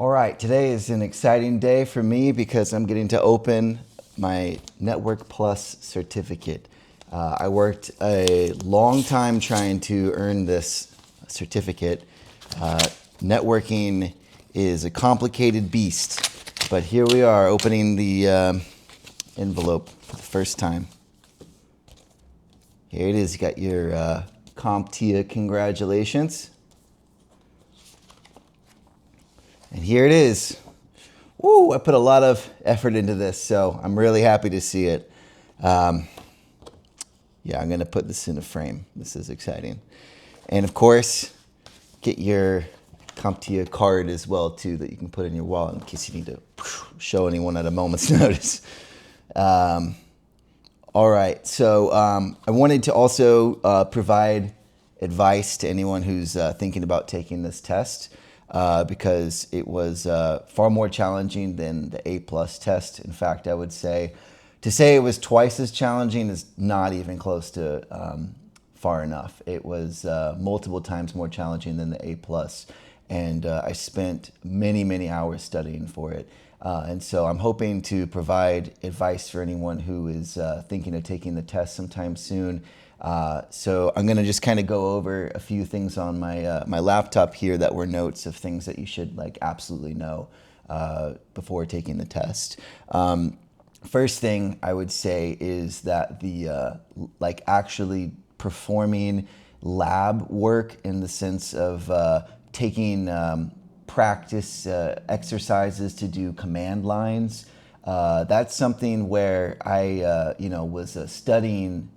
All right, today is an exciting day for me because I'm getting to open my Network Plus certificate. I worked a long time trying to earn this certificate. Networking is a complicated beast, but here we are opening the envelope for the first time. Here it is. You got your CompTIA congratulations. And here it is. Woo, I put a lot of effort into this, so I'm really happy to see it. Yeah, I'm going to put this in a frame. This is exciting. And of course, get your CompTIA card as well, too, that you can put in your wallet in case you need to show anyone at a moment's notice. All right, so I wanted to also provide advice to anyone who's thinking about taking this test. Because it was far more challenging than the A+ test. In fact, I would say, to say it was twice as challenging is not even close to far enough. It was multiple times more challenging than the A+, and I spent many, many hours studying for it. And so I'm hoping to provide advice for anyone who is thinking of taking the test sometime soon. So I'm going to just kind of go over a few things on my laptop here that were notes of things that you should absolutely know before taking the test. First thing I would say is that the actually performing lab work in the sense of taking practice exercises to do command lines. That's something where I was studying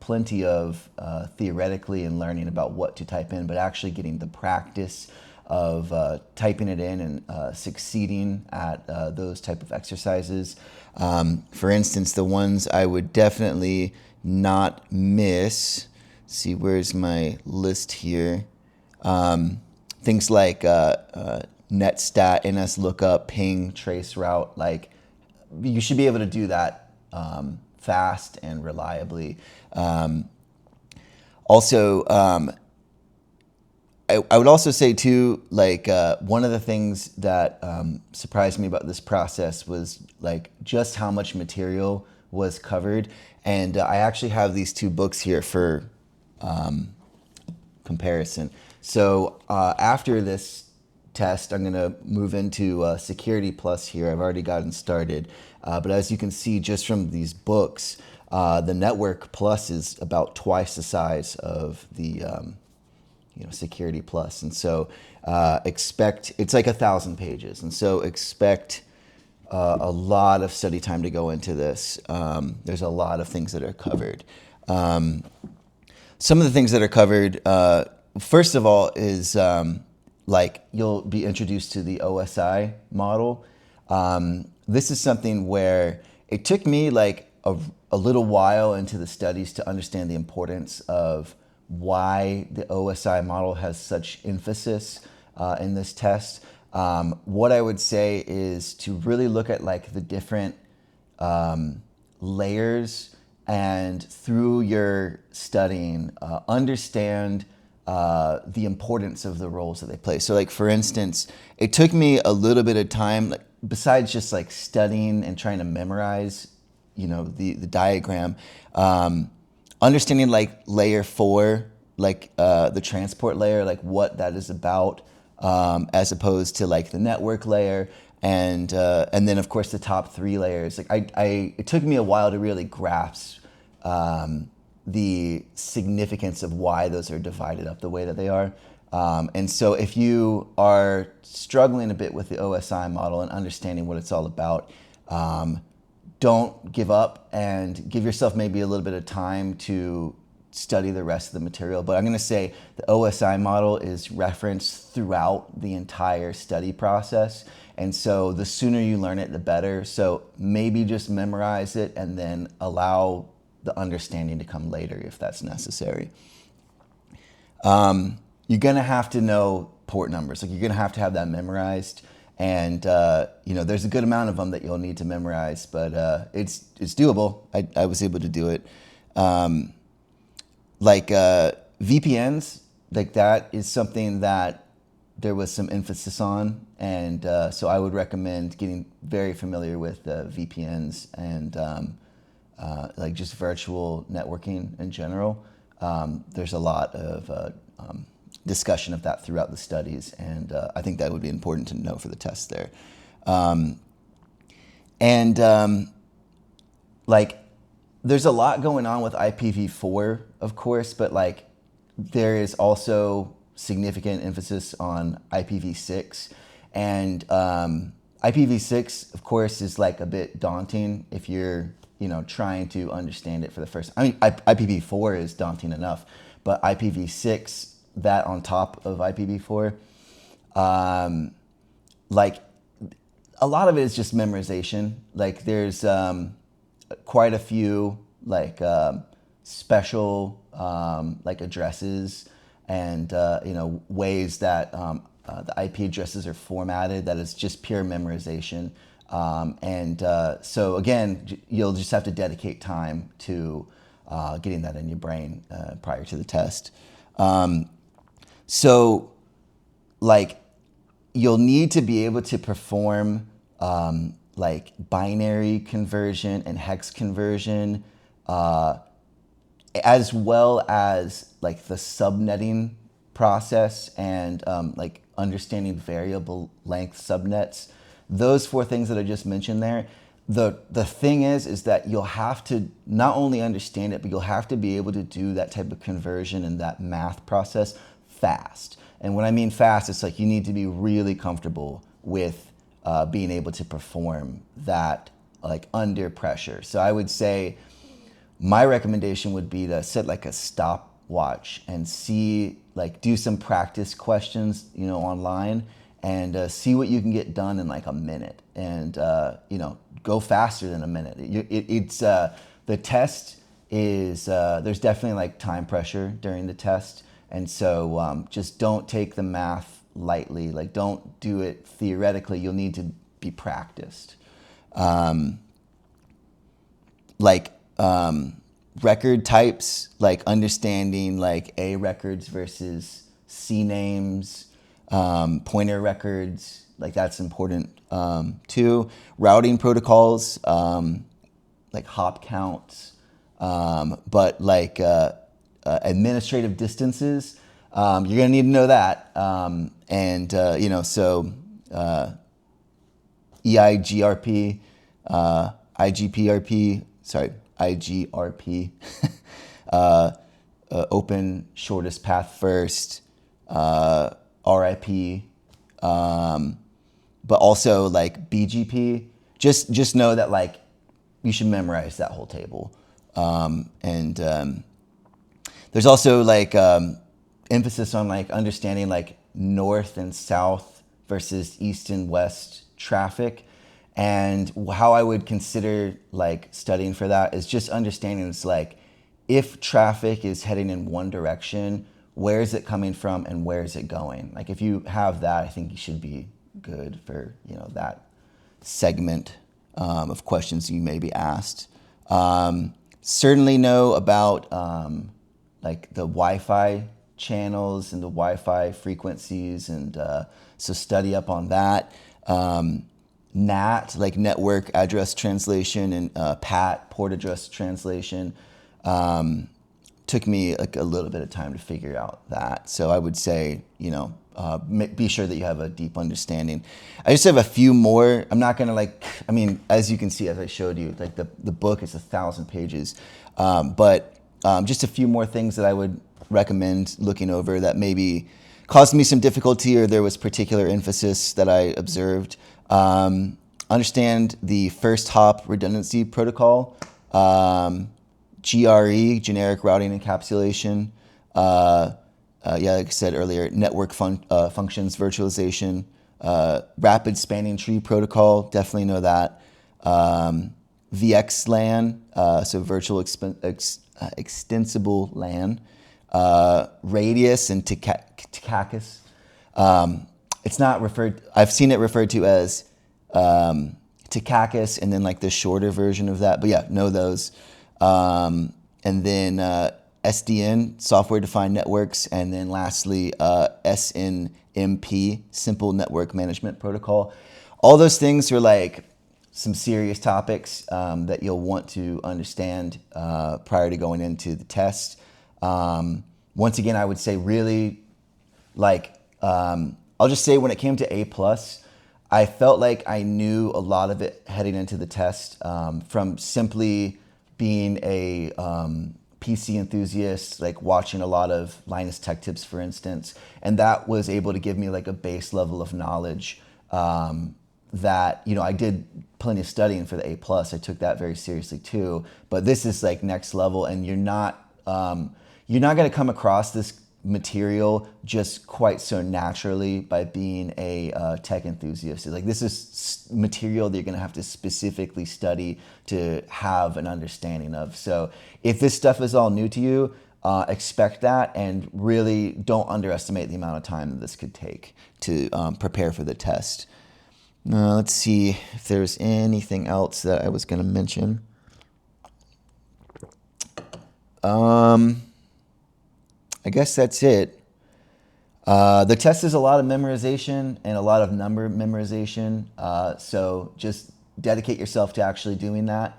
plenty of theoretically and learning about what to type in, but actually getting the practice of typing it in and succeeding at those type of exercises. For instance, the ones I would definitely not miss, see where's my list here, things like netstat, nslookup, ping, traceroute, you should be able to do that fast and reliably. Also, I would also say too, one of the things that surprised me about this process was just how much material was covered. And I actually have these two books here for comparison. So after this test, I'm going to move into Security Plus here. I've already gotten started. But as you can see just from these books, the Network Plus is about twice the size of the Security Plus. And so expect, it's 1,000 pages. And so expect a lot of study time to go into this. There's a lot of things that are covered. Some of the things that are covered, first of all, is you'll be introduced to the OSI model. This is something where it took me a little while into the studies to understand the importance of why the OSI model has such emphasis in this test. What I would say is to really look at the different layers, and through your studying, understand the importance of the roles that they play. So for instance, it took me a little bit of time, besides just studying and trying to memorize, the diagram, understanding layer 4, the transport layer, what that is about, as opposed to the network layer, and then of course the top 3 layers. It took me a while to really grasp the significance of why those are divided up the way that they are. And so if you are struggling a bit with the OSI model and understanding what it's all about, don't give up and give yourself maybe a little bit of time to study the rest of the material. But I'm going to say the OSI model is referenced throughout the entire study process. And so the sooner you learn it, the better. So maybe just memorize it and then allow the understanding to come later if that's necessary. You're going to have to know port numbers. You're going to have that memorized. And, there's a good amount of them that you'll need to memorize, but it's doable. I was able to do it. VPNs, that is something that there was some emphasis on, and so I would recommend getting very familiar with VPNs and like just virtual networking in general. There's a lot of discussion of that throughout the studies, and I think that would be important to know for the test there. Like, there's a lot going on with IPv4, of course, but like there is also significant emphasis on IPv6, and IPv6, of course, is like a bit daunting if you're trying to understand it for the first. I mean, IPv4 is daunting enough, but IPv6, that on top of IPv4, like a lot of it is just memorization. Like there's quite a few like special like addresses and ways that the IP addresses are formatted that is just pure memorization. So again, you'll just have to dedicate time to getting that in your brain prior to the test. So like you'll need to be able to perform like binary conversion and hex conversion, as well as like the subnetting process and like understanding variable length subnets. Those four things that I just mentioned there, the thing is that you'll have to not only understand it, but you'll have to be able to do that type of conversion and that math process fast. And when I mean fast, it's like you need to be really comfortable with being able to perform that like under pressure. So I would say my recommendation would be to set like a stopwatch and see, like do some practice questions, online, and see what you can get done in like a minute, and go faster than a minute. It's the test is there's definitely like time pressure during the test, and so just don't take the math lightly. Like don't do it theoretically. You'll need to be practiced. Record types, like understanding like A records versus C names, pointer records, like that's important too. Routing protocols, like hop counts, but like administrative distances, you're gonna need to know that. EIGRP, IGRP, open shortest path first, RIP, but also like BGP. Just know that like you should memorize that whole table. There's also like emphasis on like understanding like north and south versus east and west traffic. And how I would consider like studying for that is just understanding it's like if traffic is heading in one direction, where is it coming from and where is it going? Like if you have that, I think you should be good for that segment of questions you may be asked. Certainly know about like the Wi-Fi channels and the Wi-Fi frequencies, and so study up on that. NAT, like network address translation, and PAT, port address translation. Took me like a little bit of time to figure out that. So I would say, be sure that you have a deep understanding. I just have a few more. I'm not gonna as you can see, as I showed you, like the book is 1,000 pages. But just a few more things that I would recommend looking over that maybe caused me some difficulty or there was particular emphasis that I observed. Understand the first hop redundancy protocol, GRE, generic routing encapsulation. Like I said earlier, network functions virtualization, rapid spanning tree protocol, definitely know that. VXLAN, so virtual extensible LAN, Radius and Takakis. It's not referred, I've seen it referred to as Takakis and then like the shorter version of that, but yeah, know those. And then SDN, software defined networks, and then lastly, SNMP, simple network management protocol. All those things are like some serious topics that you'll want to understand prior to going into the test. Once again, I would say really like, I'll just say when it came to A+, I felt like I knew a lot of it heading into the test from simply being a PC enthusiast, like watching a lot of Linus Tech Tips, for instance, and that was able to give me like a base level of knowledge that, you know, I did plenty of studying for the A+. I took that very seriously too, but this is like next level, and you're not going to come across this material just quite so naturally by being a tech enthusiast. Like, this is material that you're going to have to specifically study to have an understanding of. So if this stuff is all new to you, expect that, and really don't underestimate the amount of time that this could take to prepare for the test. Let's see if there's anything else that I was going to mention. I guess that's it. The test is a lot of memorization and a lot of number memorization. So just dedicate yourself to actually doing that.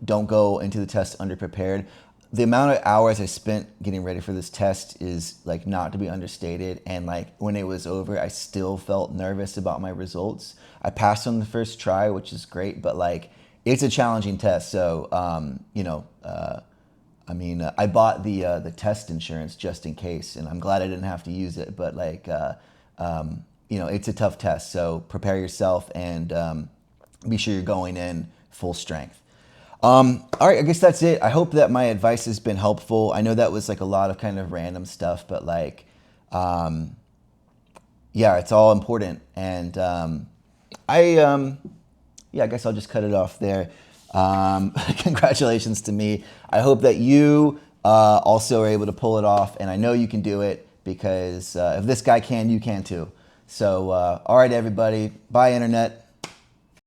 Don't go into the test underprepared. The amount of hours I spent getting ready for this test is like not to be understated. And like when it was over, I still felt nervous about my results. I passed on the first try, which is great, but like it's a challenging test. So, I bought the test insurance just in case, and I'm glad I didn't have to use it. But like, it's a tough test. So prepare yourself and be sure you're going in full strength. All right, I guess that's it. I hope that my advice has been helpful. I know that was like a lot of kind of random stuff, but like, it's all important. And I guess I'll just cut it off there. Congratulations to me. I hope that you also are able to pull it off, and I know you can do it, because if this guy can, you can too. So, all right, everybody. Bye, Internet.